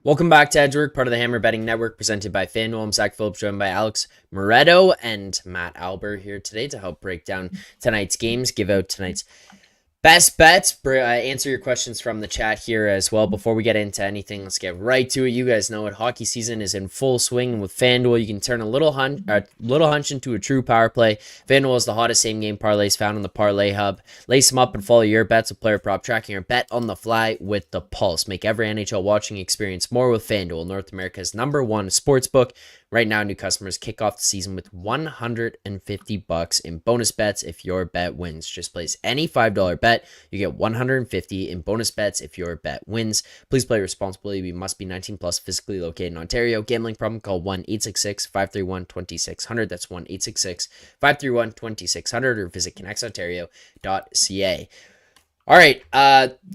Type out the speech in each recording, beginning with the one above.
Welcome back to Edgework, part of the Hammer Betting Network, presented by FanDuel. I'm Zack Phillips, joined by Alex Moretto and Matt Alber here today to help break down tonight's games, give out tonight's best bets, answer your questions from the chat here as well. Before we get into anything, let's get right to it. You guys know it. Hockey season is in full swing, and with FanDuel, you can turn a little hunch into a true power play. FanDuel is the hottest same-game parlays found on the Parlay Hub. Lace them up and follow your bets with player prop tracking or bet on the fly with the Pulse. Make every NHL watching experience more with FanDuel, North America's #1 sportsbook. Right now, new customers kick off the season with $150 in bonus bets if your bet wins. Just place any $5 bet. You get $150 in bonus bets if your bet wins. Please play responsibly. We must be 19 plus, physically located in Ontario. Gambling problem? Call 1-866-531-2600. That's 1-866-531-2600 or visit connectsontario.ca. All right,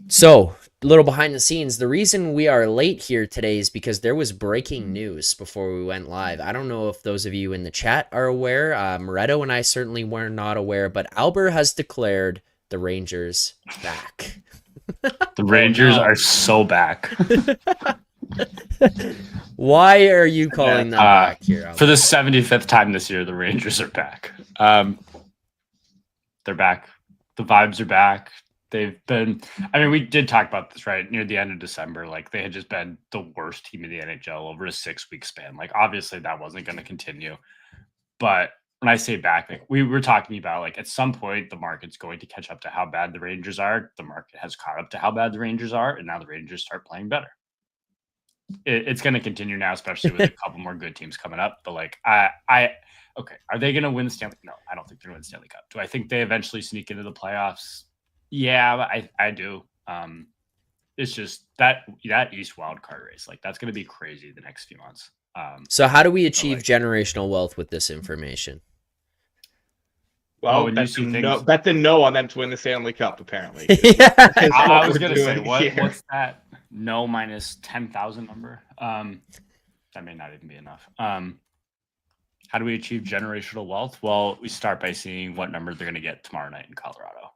so a little behind the scenes. The reason we are late here today is because there was breaking news before we went live. I don't know if those of you in the chat are aware. Moretto and I certainly were not aware, but Alber has declared the Rangers back. The Rangers are so back. Why are you calling them back here, Alber? For the 75th time this year, the Rangers are back. They're back. The vibes are back. They've been, we did talk about this, right? Near the end of December, like they had just been the worst team in the NHL over a 6-week span. Like obviously that wasn't going to continue. But when I say back, like we were talking about, like at some point the market's going to catch up to how bad the Rangers are. The market has caught up to how bad the Rangers are, and now the Rangers start playing better. It's going to continue now, especially with a couple more good teams coming up. But like okay, are they going to win the Stanley? No, I don't think they're going to win the Stanley Cup. Do I think they eventually sneak into the playoffs? Yeah, I do. It's just that East wild card race, like that's going to be crazy the next few months. So how do we achieve generational wealth with this information? Well, bet the no on them to win the Stanley Cup, apparently. I was going to say, what's that no minus 10,000 number? That may not even be enough. How do we achieve generational wealth? Well, we start by seeing what number they're going to get tomorrow night in Colorado.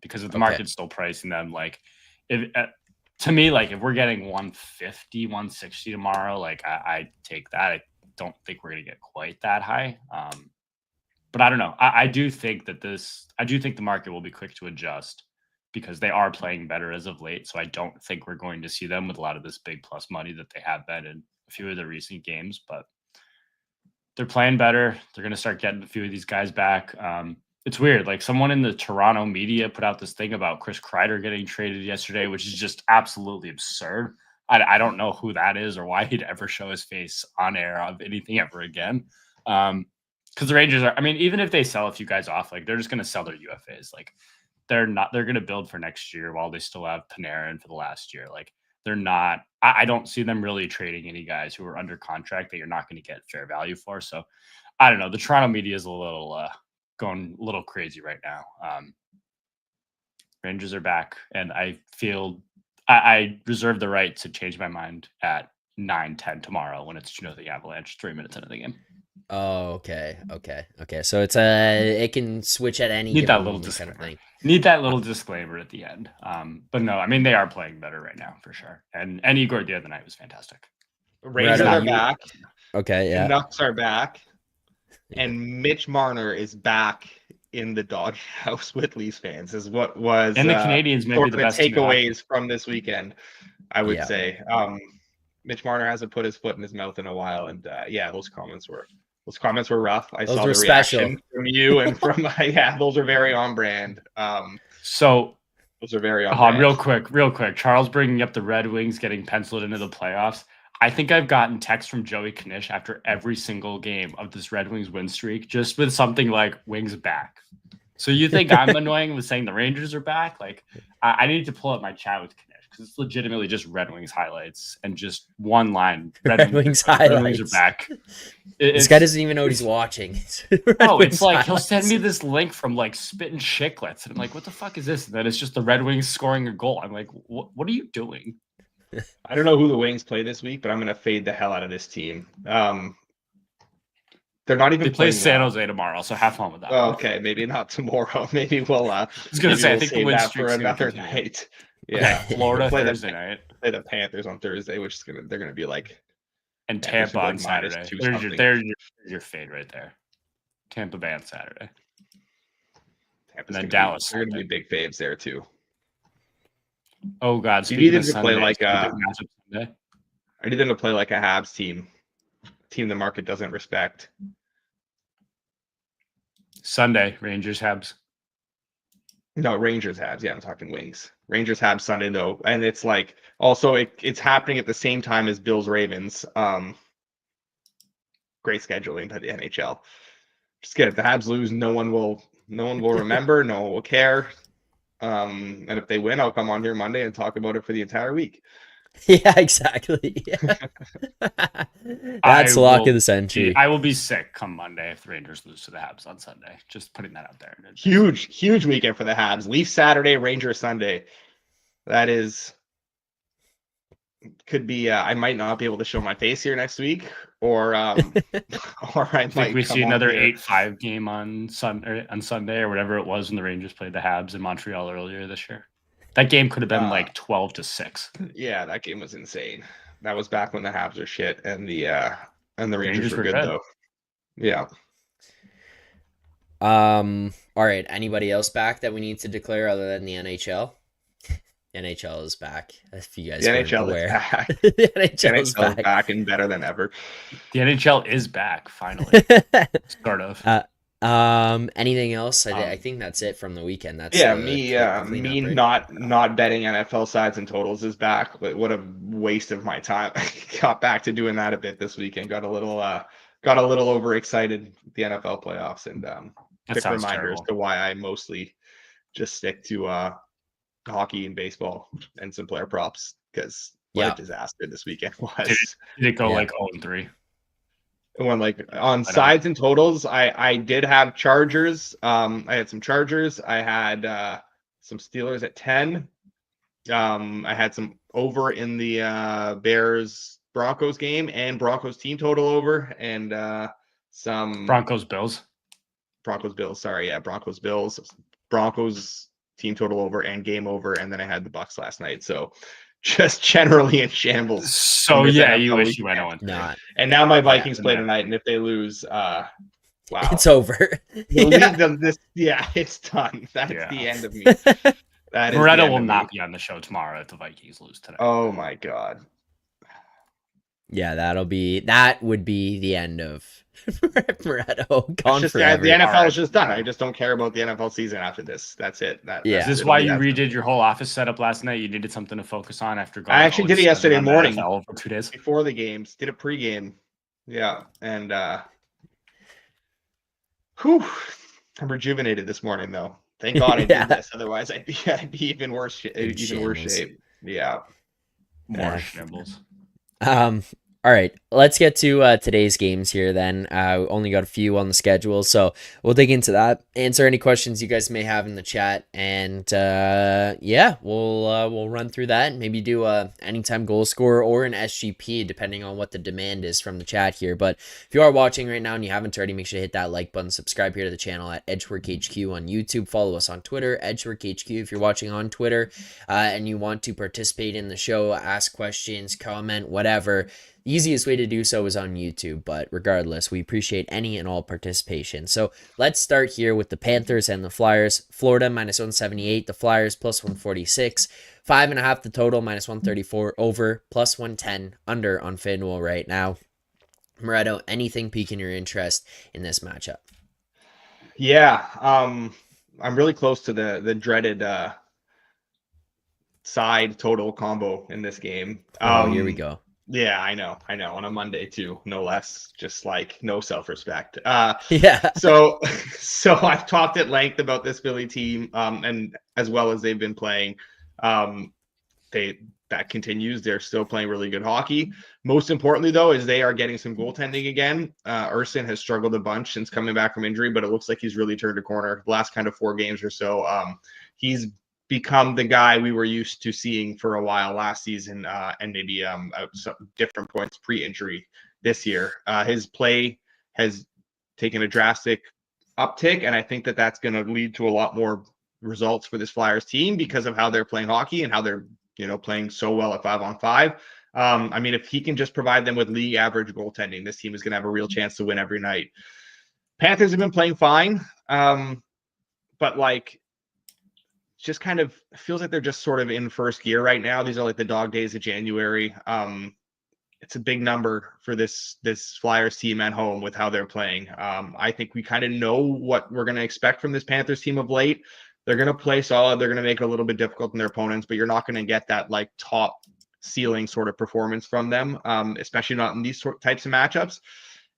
Because if the market's still pricing them, like to me, like if we're getting 150, 160 tomorrow, like I take that. I don't think we're going to get quite that high. But I don't know. I do think the market will be quick to adjust because they are playing better as of late. So I don't think we're going to see them with a lot of this big plus money that they have been in a few of the recent games, but they're playing better. They're going to start getting a few of these guys back. It's weird. Like someone in the Toronto media put out this thing about Chris Kreider getting traded yesterday, which is just absolutely absurd. I don't know who that is or why he'd ever show his face on air of anything ever again. Because the Rangers are, even if they sell a few guys off, like they're just going to sell their UFAs. Like they're going to build for next year while they still have Panarin for the last year. Like they're not, I don't see them really trading any guys who are under contract that you're not going to get fair value for. So I don't know. The Toronto media is a little, going a little crazy right now. Rangers are back, and I feel I reserve the right to change my mind at 9-10 tomorrow when it's the Avalanche 3 minutes into the game. Oh, okay. So it's it can switch at any need that little disclaimer. Kind of thing. Need that little disclaimer at the end. But no, they are playing better right now for sure. And Igor the other night was fantastic. Rangers are back. Okay, yeah. The Nucks are back. And Mitch Marner is back in the doghouse with Leafs fans, is what was and the Canadians maybe the best takeaways from this weekend. I would say Mitch Marner hasn't put his foot in his mouth in a while, and those comments were rough. I saw the reaction from you and from those are very on brand. So those are very on brand. Real quick. Charles bringing up the Red Wings getting penciled into the playoffs. I think I've gotten texts from Joey Knish after every single game of this Red Wings win streak, just with something like Wings back. So you think I'm annoying with saying the Rangers are back? Like I need to pull up my chat with Knish because it's legitimately just Red Wings highlights and just one line. Red Wings highlights. Red Wings are back. This guy doesn't even know what he's watching. It's like he'll send me this link from like Spittin' Chicklets, and I'm like, what the fuck is this? And then it's just the Red Wings scoring a goal. I'm like, what are you doing? I don't know who the Wings play this week, but I'm going to fade the hell out of this team. They're not even. They play San Jose tomorrow, so have fun with that. Oh, okay, maybe not tomorrow. Maybe we'll. I was going to say, I think the win streak's for another night. Yeah, Florida Thursday night. Play the Panthers on Thursday, which is they're gonna be like. And Tampa on Saturday. There's your fade right there. Tampa Bay on Saturday. Tampa's and then Dallas. They're gonna be big faves there too. Oh God! You need them to play like I need them to play like a Habs team the market doesn't respect. Sunday, Rangers Habs. No, Rangers Habs. Yeah, I'm talking Wings. Rangers Habs Sunday though, and it's like also it's happening at the same time as Bills Ravens. Great scheduling by the NHL. Just get it. The Habs lose, no one will remember, no one will care. And if they win, I'll come on here Monday and talk about it for the entire week. Yeah, exactly. That's lock of the century. I will be sick come Monday if the Rangers lose to the Habs on Sunday. Just putting that out there. Huge weekend for the Habs. Leafs Saturday, Rangers Sunday. That could be. I might not be able to show my face here next week, or I might. We see another 8-5 game on Sunday or whatever it was when the Rangers played the Habs in Montreal earlier this year. That game could have been like 12-6. Yeah, that game was insane. That was back when the Habs were shit and the Rangers were good though. Yeah. All right. Anybody else back that we need to declare other than the NHL? NHL is back. If you guys the NHL is back. The NHL is back and better than ever. The NHL is back finally. Sort of. Anything else? I think that's it from the weekend. That's me not betting NFL sides and totals is back. But what a waste of my time. I got back to doing that a bit this weekend. Got a little overexcited with the NFL playoffs and quick reminders to why I mostly just stick to hockey and baseball and some player props because what a disaster this weekend was. Did it go like 0-3? When like on sides and totals, I did have Chargers. I had some Chargers. I had some Steelers at 10. I had some over in the Bears Broncos game and Broncos team total over and some Broncos Bills. Sorry, yeah, Broncos Bills. Broncos team total over and game over, and then I had the Bucks last night. So just generally in shambles. So yeah, you wish you went on. Not. And now my Vikings play tonight, and if they lose, wow, it's over. Leave them this. Yeah, it's done. That's the end of me. Moretto will not be on the show tomorrow if the Vikings lose today. Oh my God. Yeah, that would be the end of Moretto. Gone the NFL is just done. I just don't care about the NFL season after this. That's it. Is this why you redid your whole office setup last night? You needed something to focus on after going. I actually did it yesterday morning for 2 days before the games. Did a pregame. Yeah, and I'm rejuvenated this morning though. Thank God I did this. Otherwise, I'd be even worse. Shape. Yeah. More shambles. All right, let's get to today's games here then. We only got a few on the schedule, so we'll dig into that, answer any questions you guys may have in the chat, and we'll run through that and maybe do a anytime goal scorer or an SGP, depending on what the demand is from the chat here. But if you are watching right now and you haven't already, make sure to hit that like button, subscribe here to the channel at EdgeworkHQ on YouTube, follow us on Twitter, EdgeworkHQ if you're watching on Twitter, and you want to participate in the show, ask questions, comment, whatever. The easiest way to do so is on YouTube, but regardless, we appreciate any and all participation. So let's start here with the Panthers and the Flyers. Florida -178, the Flyers +146, 5.5 the total, -134 over, +110 under on FanDuel right now. Moretto, anything piquing your interest in this matchup? Yeah, I'm really close to the dreaded side total combo in this game. Here we go. Yeah, I know. On a Monday too, no less. Just like no self-respect. So I've talked at length about this Philly team, and as well as they've been playing, that continues. They're still playing really good hockey. Most importantly, though, is they are getting some goaltending again. Urson has struggled a bunch since coming back from injury, but it looks like he's really turned a corner. The last kind of 4 games or so, he's become the guy we were used to seeing for a while last season, and maybe at some different points pre-injury this year. His play has taken a drastic uptick, and I think that's going to lead to a lot more results for this Flyers team because of how they're playing hockey and how they're, playing so well at 5-on-5. I mean, if he can just provide them with league average goaltending, this team is going to have a real chance to win every night. Panthers have been playing fine, but like, just kind of feels like they're just sort of in first gear right now. These are like the dog days of January. It's a big number for this Flyers team at home with how they're playing. I think we kind of know what we're going to expect from this Panthers team of late. They're going to play solid. They're going to make it a little bit difficult on their opponents, but you're not going to get that like top ceiling sort of performance from them, especially not in these types of matchups.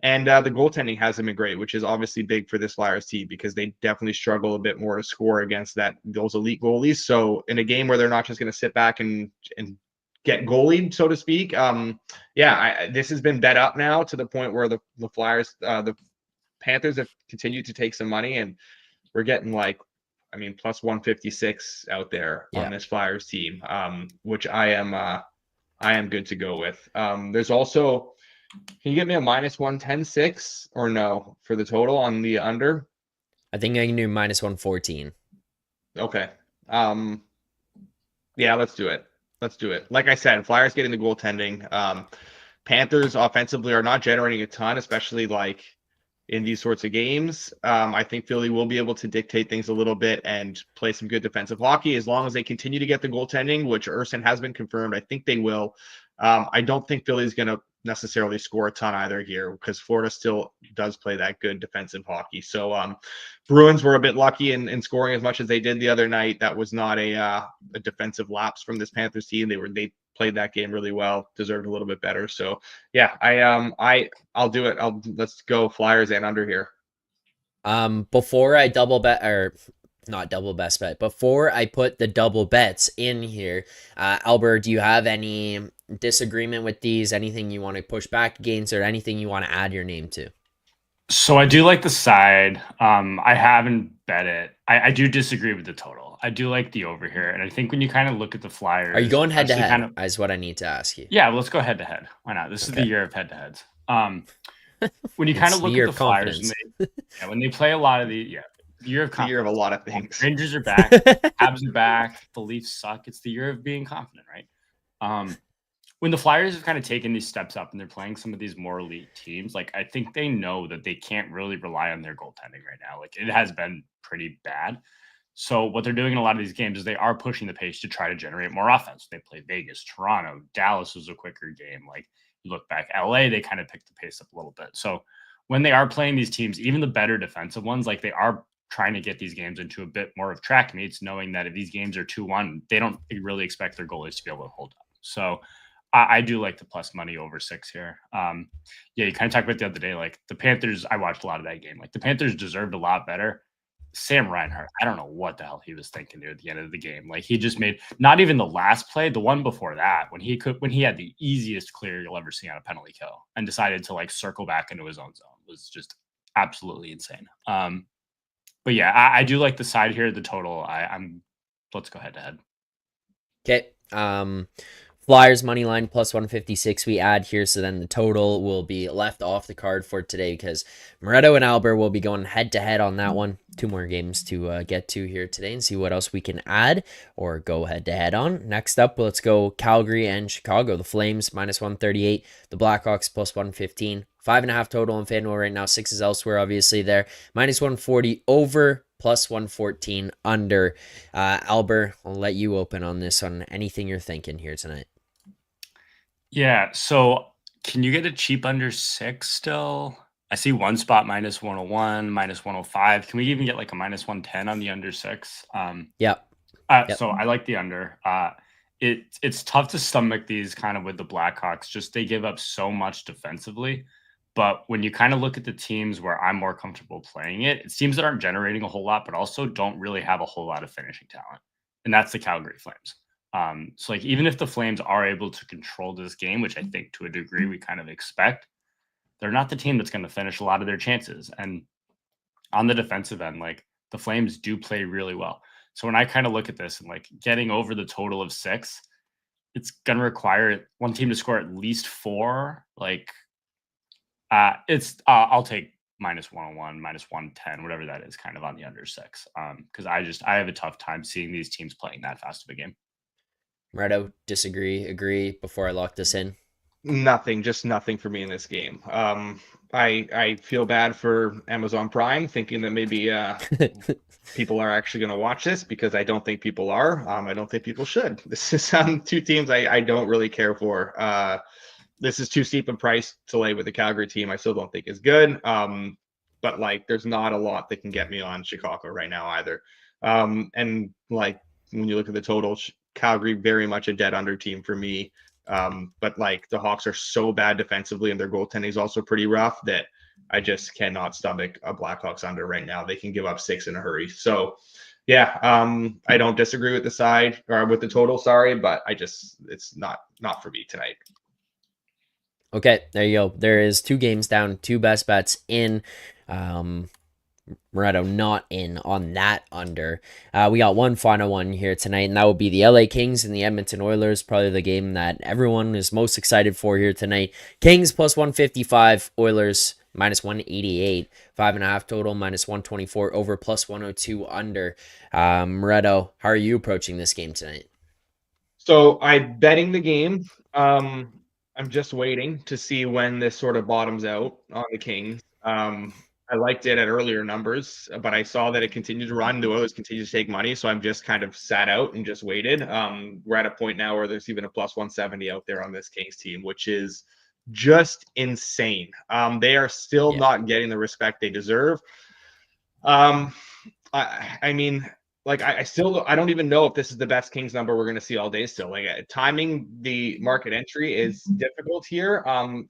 And the goaltending hasn't been great, which is obviously big for this Flyers team because they definitely struggle a bit more to score against those elite goalies. So in a game where they're not just going to sit back and get goalied, so to speak, this has been bet up now to the point where the Flyers, the Panthers have continued to take some money, and we're getting plus 156 out there on this Flyers team, which I am good to go with. There's also, can you get me a minus 110.6 or no for the total on the under? I think I can do minus 114. Okay. Yeah, let's do it. Like I said, Flyers getting the goaltending. Panthers offensively are not generating a ton, especially like in these sorts of games. I think Philly will be able to dictate things a little bit and play some good defensive hockey as long as they continue to get the goaltending, which Urson has been confirmed. I think they will. I don't think Philly's going to necessarily score a ton either here because Florida still does play that good defensive hockey. So Bruins were a bit lucky in scoring as much as they did the other night. That was not a defensive lapse from this Panthers team. They played that game really well, deserved a little bit better. So yeah, I'll do it. Let's go Flyers and under here. Before I double bet, or not double best bet, before I put the double bets in here, Alber, do you have any disagreement with these? Anything you want to push back against, or anything you want to add your name to? So I do like the side. I haven't bet it. I do disagree with the total. I do like the over here, and I think when you kind of look at the Flyers, are you going head to head? Is what I need to ask you. Yeah, let's go head to head. Why not? This is the year of head to heads. When you kind of look at the Flyers, when they play a lot of the year of confidence. The year of a lot of things. Rangers are back. Habs are back. The Leafs suck. It's the year of being confident, right? When the Flyers have kind of taken these steps up and they're playing some of these more elite teams, like I think they know that they can't really rely on their goaltending right now. Like it has been pretty bad. So what they're doing in a lot of these games is they are pushing the pace to try to generate more offense. They play Vegas, Toronto, Dallas was a quicker game. Like you look back, LA, they kind of picked the pace up a little bit. So when they are playing these teams, even the better defensive ones, like they are trying to get these games into a bit more of track meets, knowing that if these games are 2-1, they don't really expect their goalies to be able to hold up. So I do like the plus money over 6 here. You kind of talked about the other day, like the Panthers, I watched a lot of that game. Like the Panthers deserved a lot better. Sam Reinhart, I don't know what the hell he was thinking at the end of the game. Like he just made, not even the last play, the one before that, when he had the easiest clear you'll ever see on a penalty kill and decided to like circle back into his own zone, was just absolutely insane. But yeah, I do like the side here, the total. Let's go head to head. Okay. Flyers money line plus 156 we add here, so then the total will be left off the card for today because Moretto and Alber will be going head to head on that one. 2 more games to get to here today and see what else we can add or go head to head on. Next up, let's go Calgary and Chicago. The Flames minus 138, the Blackhawks plus 115. 5.5 total on FanDuel right now. 6 is elsewhere, obviously there. Minus 140 over, plus 114 under. Alber, I'll let you open on this on anything you're thinking here tonight. Yeah, so can you get a cheap under 6 still? I see one spot minus 101, minus 105. Can we even get like a minus 110 on the under 6? Yep. So I like the under. It's tough to stomach these kind of with the Blackhawks. Just they give up so much defensively. But when you kind of look at the teams where I'm more comfortable playing it, it's teams that aren't generating a whole lot, but also don't really have a whole lot of finishing talent. And that's the Calgary Flames. So like even if the Flames are able to control this game, which I think to a degree we kind of expect, they're not the team that's going to finish a lot of their chances. And on the defensive end, like the Flames do play really well. So when I kind of look at this and like getting over the total of 6, it's going to require one team to score at least 4. Like I'll take minus 101, minus 110, whatever that is, kind of on the under 6. Because I have a tough time seeing these teams playing that fast of a game. Moretto, disagree, agree before I lock this in? Just nothing for me in this game. I feel bad for Amazon Prime, thinking that maybe people are actually going to watch this, because I don't think people are. I don't think people should. This is two teams I don't really care for. This is too steep a price to lay with the Calgary team. I still don't think is good. But like, there's not a lot that can get me on Chicago right now either. And like, when you look at the total, Calgary very much a dead under team for me. But like, the Hawks are so bad defensively, and their goaltending is also pretty rough, that I just cannot stomach a Blackhawks under right now. They can give up 6 in a hurry. So yeah, I don't disagree with the side, or with the total, sorry, but it's not for me tonight. Okay, there you go. There is 2 games down, 2 best bets in. Moretto not in on that under. We got one final one here tonight, and that would be the LA Kings and the Edmonton Oilers. Probably the game that everyone is most excited for here tonight. Kings plus 155, Oilers minus 188, 5.5 total, minus 124 over, plus 102 under. Moretto, how are you approaching this game tonight? So I'm betting the game. I'm just waiting to see when this sort of bottoms out on the Kings. I liked it at earlier numbers, but I saw that it continued to run. The Oilers continue to take money, so I'm just kind of sat out and just waited. We're at a point now where there's even a plus 170 out there on this Kings team, which is just insane. They are still not getting the respect they deserve. I mean, like, I don't even know if this is the best Kings number we're going to see all day still. Like, timing the market entry is difficult here.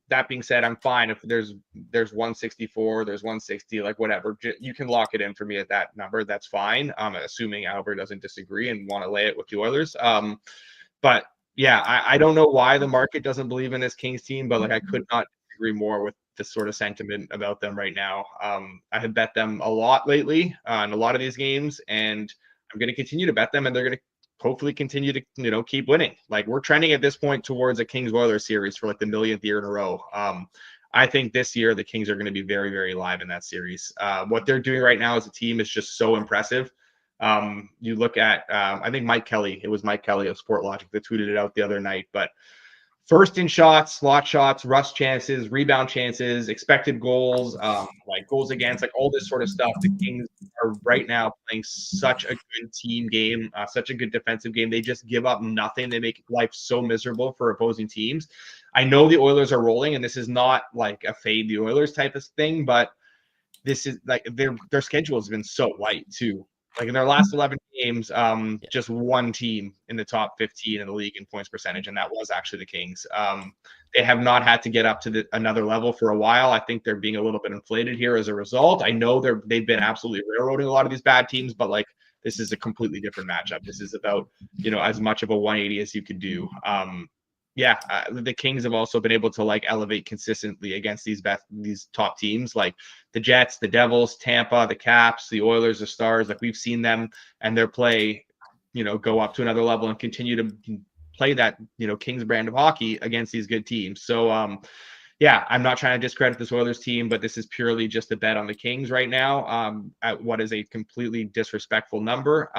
That being said, I'm fine if there's 164, there's 160, like whatever. You can lock it in for me at that number. That's fine. Assuming Alber doesn't disagree and want to lay it with the Oilers. But yeah, I don't know why the market doesn't believe in this Kings team, but like, I could not agree more with this sort of sentiment about them right now. I have bet them a lot lately in a lot of these games, and I'm going to continue to bet them, and they're going to hopefully continue to, keep winning. Like, we're trending at this point towards a Kings Oilers series for like the millionth year in a row. I think this year the Kings are going to be very, very live in that series. What they're doing right now as a team is just so impressive. You look at, I think it was Mike Kelly of Sportlogic that tweeted it out the other night, but first in shots, slot shots, rush chances, rebound chances, expected goals, like goals against, like all this sort of stuff. The Kings are right now playing such a good team game, such a good defensive game. They just give up nothing. They make life so miserable for opposing teams. I know the Oilers are rolling, and this is not like a fade the Oilers type of thing, but this is like their schedule has been so light too. Like, in their last 11 games, just one team in the top 15 in the league in points percentage, and that was actually the Kings. They have not had to get up to another level for a while. I think they're being a little bit inflated here as a result. I know they've been absolutely railroading a lot of these bad teams, but like, this is a completely different matchup. This is about, as much of a 180 as you could do. The Kings have also been able to like elevate consistently against these top teams, like the Jets, the Devils, Tampa, the Caps, the Oilers, the Stars. Like, we've seen them and their play, go up to another level and continue to play that, Kings brand of hockey against these good teams. So, I'm not trying to discredit this Oilers team, but this is purely just a bet on the Kings right now, at what is a completely disrespectful number.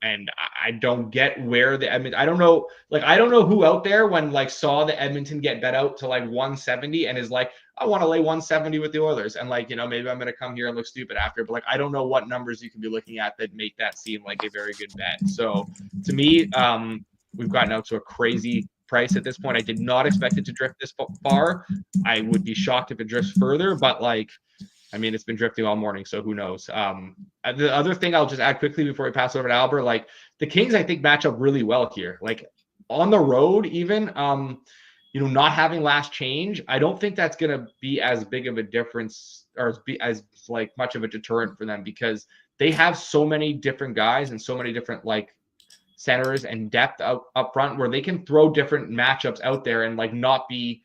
And I don't get where I don't know who out there when like saw the Edmonton get bet out to like 170 and is like, I want to lay 170 with the Oilers. And like, maybe I'm going to come here and look stupid after, but like, I don't know what numbers you could be looking at that make that seem like a very good bet. So to me, we've gotten out to a crazy price at this point. I did not expect it to drift this far. I would be shocked if it drifts further, but like, I mean, it's been drifting all morning, so who knows? The other thing I'll just add quickly before we pass over to Alber, like, the Kings, I think, match up really well here. Like, on the road, even, not having last change, I don't think that's going to be as big of a difference or as like much of a deterrent for them, because they have so many different guys and so many different like centers and depth up front where they can throw different matchups out there and like not be,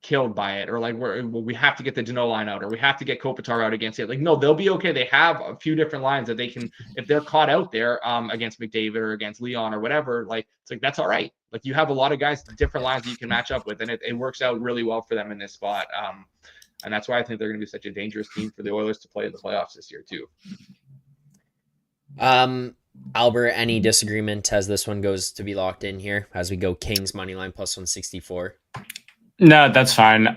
killed by it, or like we have to get the Danault line out, or we have to get Kopitar out against it. Like, no, they'll be okay. They have a few different lines that they can, if they're caught out there against McDavid or against Leon or whatever, like, it's like, that's all right. Like, you have a lot of guys, different lines that you can match up with, and it works out really well for them in this spot. And that's why I think they're going to be such a dangerous team for the Oilers to play in the playoffs this year too. Albert, any disagreement as this one goes to be locked in here as we go Kings money line plus 164? No, that's fine.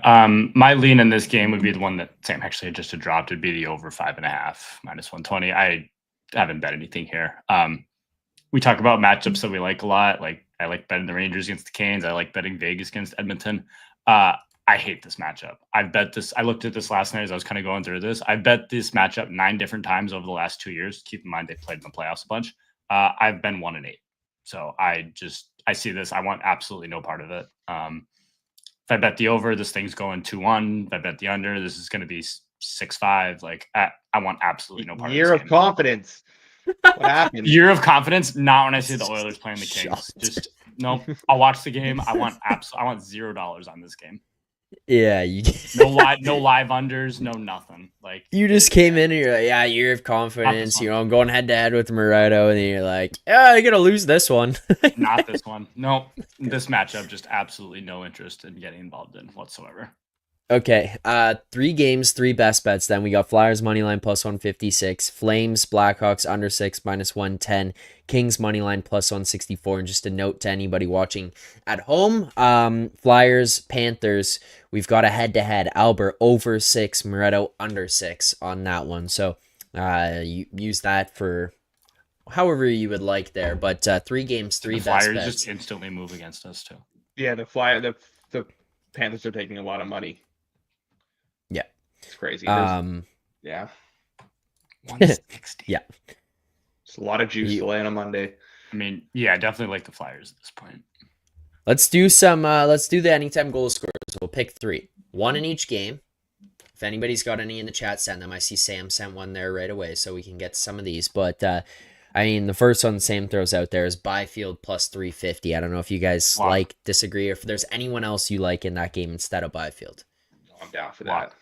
My lean in this game would be the one that Sam actually just had dropped. It'd be the over 5.5 minus 120. I haven't bet anything here. We talk about matchups that we like a lot. Like I like betting the Rangers against the Canes. I like betting Vegas against Edmonton. I hate this matchup. I've bet this. I looked at this last night as I was kind of going through this. I bet this matchup 9 different times over the last 2 years. Keep in mind they played in the playoffs a bunch. I've been 1-8. So I see this. I want absolutely no part of it. If I bet the over, this thing's going 2-1. If I bet the under, this is going to be 6-5. Like I want absolutely no part Year of this of confidence. What happened? Year of confidence. Not when I see the Oilers playing the Kings. Just no. I'll watch the game. I want $0 on this game. Yeah, you no live unders, no nothing. Like you just came in and you're like, yeah, year of confidence. You know, I'm going head to head with Moretto, and then you're like, yeah, I'm gonna lose this one. Not this one. No, this matchup, just absolutely no interest in getting involved in whatsoever. Okay, 3 games, 3 best bets. Then we got Flyers money line plus 156, Flames Blackhawks under 6 minus 110, Kings money line plus 164. And just a note to anybody watching at home, Flyers Panthers, we've got a head to head. Alber over 6, Moretto under 6 on that one. So you use that for however you would like there. But 3 games, 3 best Flyers bets. Just instantly move against us too. Yeah, the Panthers are taking a lot of money. Yeah, it's crazy. Yeah, 160. Yeah, it's a lot of juice to lay on a Monday. I mean, yeah, I definitely like the Flyers at this point. Let's do some. Let's do the anytime goal scorers. We'll pick 3, 1 in each game. If anybody's got any in the chat, send them. I see Sam sent one there right away, so we can get to some of these. But I mean, the first one Sam throws out there is Byfield plus 350. I don't know if you guys disagree, or if there's anyone else you like in that game instead of Byfield. I'm down for that.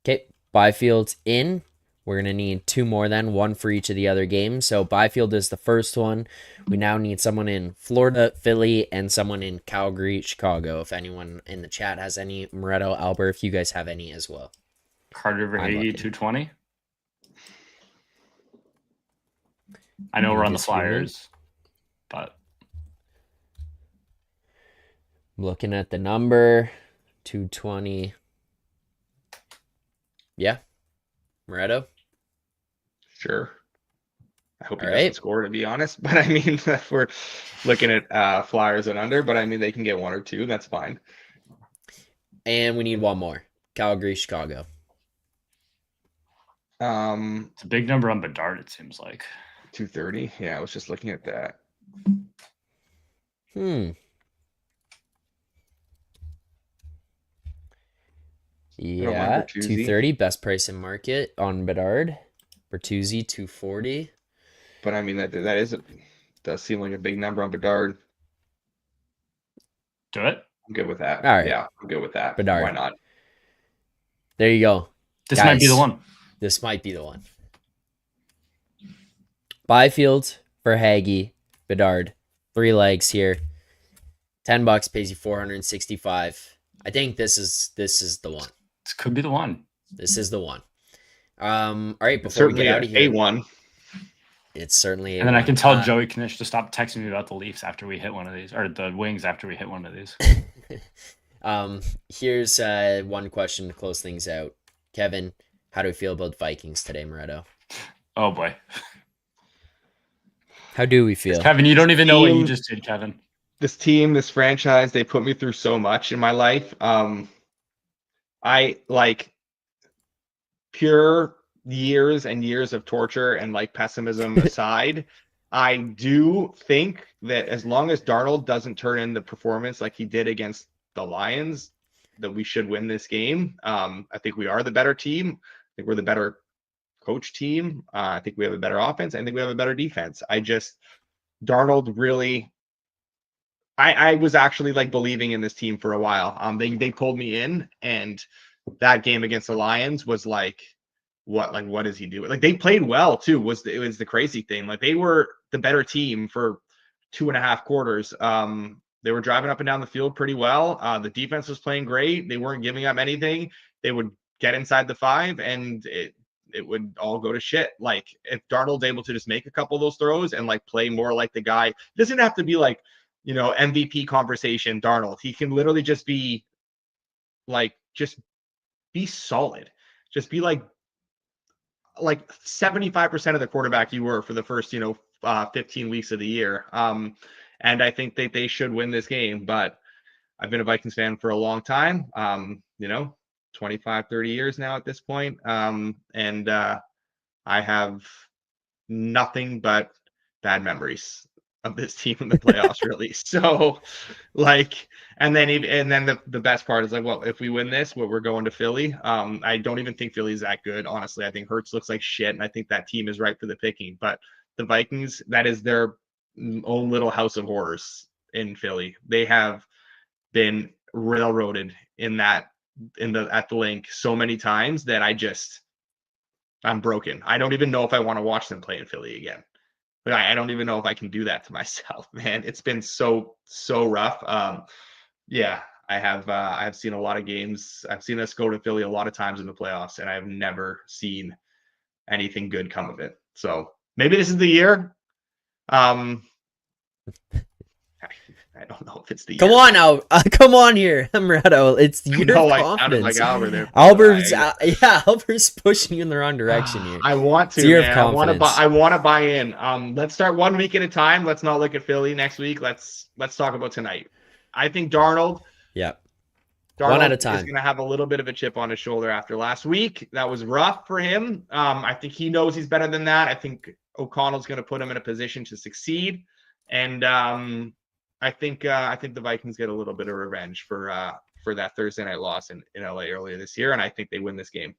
Okay, Byfield's in. We're going to need 2 more then, 1 for each of the other games. So Byfield is the first one. We now need someone in Florida, Philly, and someone in Calgary, Chicago. If anyone in the chat has any, Moretto, Alber, if you guys have any as well. Carter Verhaeghe, 220. I know we're on the Flyers, but I'm looking at the number 220. Yeah, Moretto. Sure. I hope he doesn't score, to be honest. But I mean, if we're looking at Flyers and under, but I mean, they can get 1 or 2. That's fine. And we need 1 more. Calgary, Chicago. It's a big number on Bedard, it seems like. 230. Yeah, I was just looking at that. Yeah, 230, best price in market on Bedard. Bertuzzi, 240. But I mean, does seem like a big number on Bedard. Do it. I'm good with that. All right. Yeah, I'm good with that. Bedard. Why not? There you go. This might be the one. This might be the one. Byfield, Verhaeghe, Bedard. 3 legs here. $10 pays you 465. I think this is the one. This could be the one. This is the one. All right, before we get out of here. A1. It's certainly A1. And then I can tell Joey Knish to stop texting me about the Leafs after we hit one of these, or the Wings after we hit one of these. Here's one question to close things out. Kevin, how do we feel about Vikings today, Moretto? Oh, boy. How do we feel? Kevin, you don't even know what you just did, Kevin. This team, this franchise, they put me through so much in my life. I like pure years and years of torture and like pessimism aside, I do think that as long as Darnold doesn't turn in the performance like he did against the Lions, that we should win this game. I think we are the better team. I think we're the better coach team. I think we have a better offense. I think we have a better defense. Darnold really, I was actually like believing in this team for a while. They pulled me in, and that game against the Lions was like, what is he doing? Like, they played well too. It was the crazy thing. Like, they were the better team for 2.5 quarters. They were driving up and down the field pretty well. The defense was playing great. They weren't giving up anything. They would get inside the 5, and it would all go to shit. Like, if Darnold's able to just make a couple of those throws and like play more like the guy, it doesn't have to be like, MVP conversation Darnold. He can literally just be like, just be solid. Just be like 75% of the quarterback you were for the first, 15 weeks of the year. And I think that they should win this game, but I've been a Vikings fan for a long time, 25, 30 years now at this point. And I have nothing but bad memories of this team in the playoffs, really. So, and then the best part is like, well, if we win this, we're going to Philly. I don't even think Philly's that good, honestly. I think Hurts looks like shit, and I think that team is right for the picking. But the Vikings, that is their own little house of horrors in Philly. They have been railroaded at the link so many times that I'm broken. I don't even know if I want to watch them play in Philly again. But I don't even know if I can do that to myself, man. It's been so rough. I have seen a lot of games. I've seen us go to Philly a lot of times in the playoffs, and I've never seen anything good come of it. So maybe this is the year. I don't know if it's the year. Come on now. Come on here, Moretto. It's your confidence. Like Alber there. Alber's pushing you in the wrong direction here. I want to, man. I want to buy in. Let's start 1 week at a time. Let's not look at Philly next week. Let's talk about tonight. I think Darnold. Yeah. Darnold one at a time. Is going to have a little bit of a chip on his shoulder after last week. That was rough for him. I think he knows he's better than that. I think O'Connell's going to put him in a position to succeed. And I think the Vikings get a little bit of revenge for that Thursday night loss in LA earlier this year, and I think they win this game.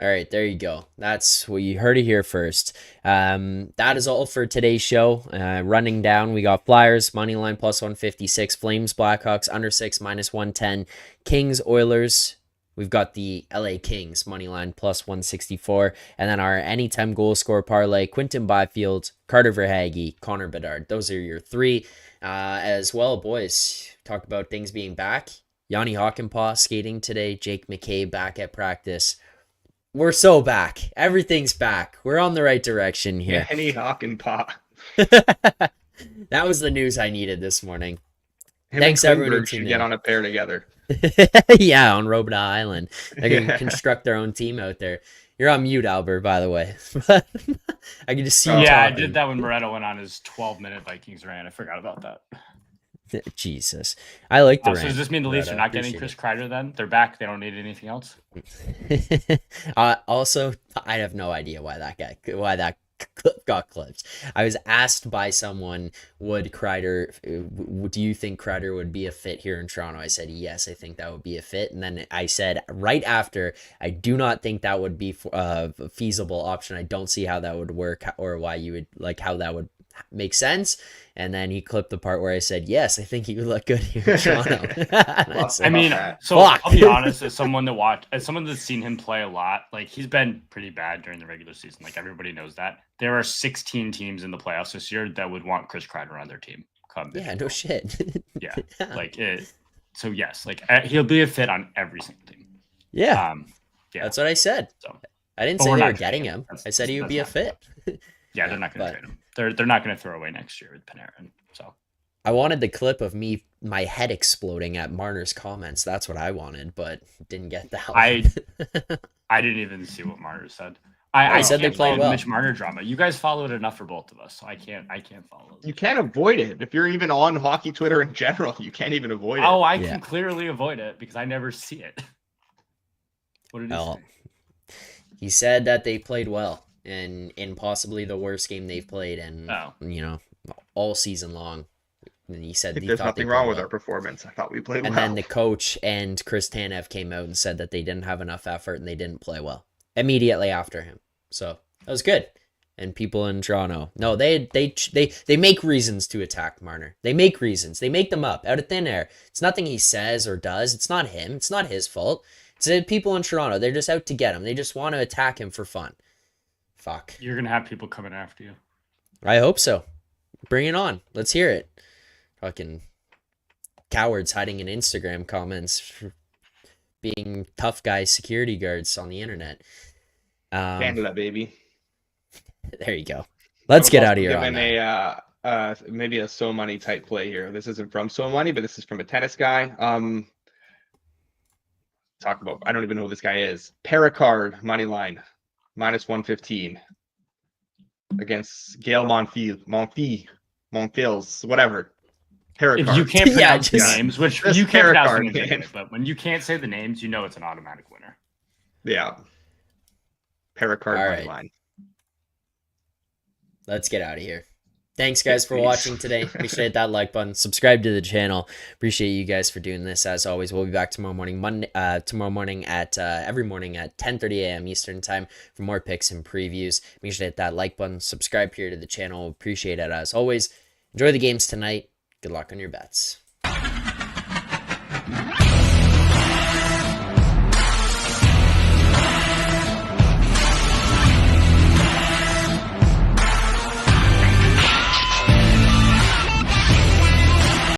All right, there you go. That's what you heard it here first. That is all for today's show. Running down, we got Flyers moneyline plus 156, Flames Blackhawks under 6 minus 110, Kings Oilers. We've got the LA Kings moneyline plus 164, and then our anytime goal scorer parlay: Quinton Byfield, Carter Verhaeghe, Connor Bedard. Those are your 3. As well, boys, talk about things being back. Yanni Hakanpää skating today. Jake McCabe back at practice. We're so back. Everything's back. We're on the right direction here. Yanni Hakanpää. That was the news I needed this morning. Thanks, everyone who should get on a pair together. Yeah, on Robida Island. They're going to construct their own team out there. You're on mute, Alber, by the way. I can just see you talking. I did that when Moretto went on his 12-minute Vikings rant. I forgot about that. Jesus. I like the rant. So does this mean the Leafs are not getting Chris Kreider then? They're back. They don't need anything else? Also, I have no idea why that clip got clipped. I was asked by someone, do you think Kreider would be a fit here in Toronto? I said, yes, I think that would be a fit. And then I said right after, I do not think that would be a feasible option. I don't see how that would work or why you would how that would make sense. And then he clipped the part where I said, yes, I think he would look good here in Toronto. I'll be honest, as someone that's seen him play a lot, he's been pretty bad during the regular season. Everybody knows that. There are 16 teams in the playoffs this year that would want Chris Kreider on their team. No shit. Yeah. So yes, he'll be a fit on every single team. Yeah. That's what I said. So I didn't say they were getting him. I said he would be a fit. Yeah, they're not going to trade him. They're not going to throw away next year with Panarin. So I wanted the clip of my head exploding at Marner's comments. That's what I wanted, but didn't get that. I didn't even see what Marner said. I said they played well. Mitch Marner drama. You guys followed enough for both of us, so I can't follow it. You can't avoid it. If you're even on hockey Twitter in general, you can't even avoid it. Oh, I can clearly avoid it because I never see it. What did he say? He said that they played well. And in possibly the worst game they've played all season long. And he said there's nothing wrong with our performance. I thought we played well. And then the coach and Chris Tanev came out and said that they didn't have enough effort and they didn't play well immediately after him. So that was good. And people in Toronto, no, they make reasons to attack Marner. They make reasons. They make them up out of thin air. It's nothing he says or does. It's not him. It's not his fault. It's the people in Toronto. They're just out to get him. They just want to attack him for fun. Fuck. You're going to have people coming after you. I hope so. Bring it on. Let's hear it. Fucking cowards hiding in Instagram comments for being tough guy security guards on the internet. Handle that, baby. There you go. Let's get out of here on that. Maybe a So Money type play here. This isn't from So Money, but this is from a tennis guy. Talk about, I don't even know who this guy is. Paracard money line -115 against Gail Monfils, whatever. If you can't pronounce the names, which you can't pronounce the names, but when you can't say the names, you know it's an automatic winner. Yeah. Paracard money line. Let's get out of here. Thanks, guys, for watching today. Make sure to hit that like button. Subscribe to the channel. Appreciate you guys for doing this. As always, we'll be back tomorrow morning, every morning at 10:30 a.m. Eastern time for more picks and previews. Make sure to hit that like button. Subscribe here to the channel. Appreciate it as always. Enjoy the games tonight. Good luck on your bets.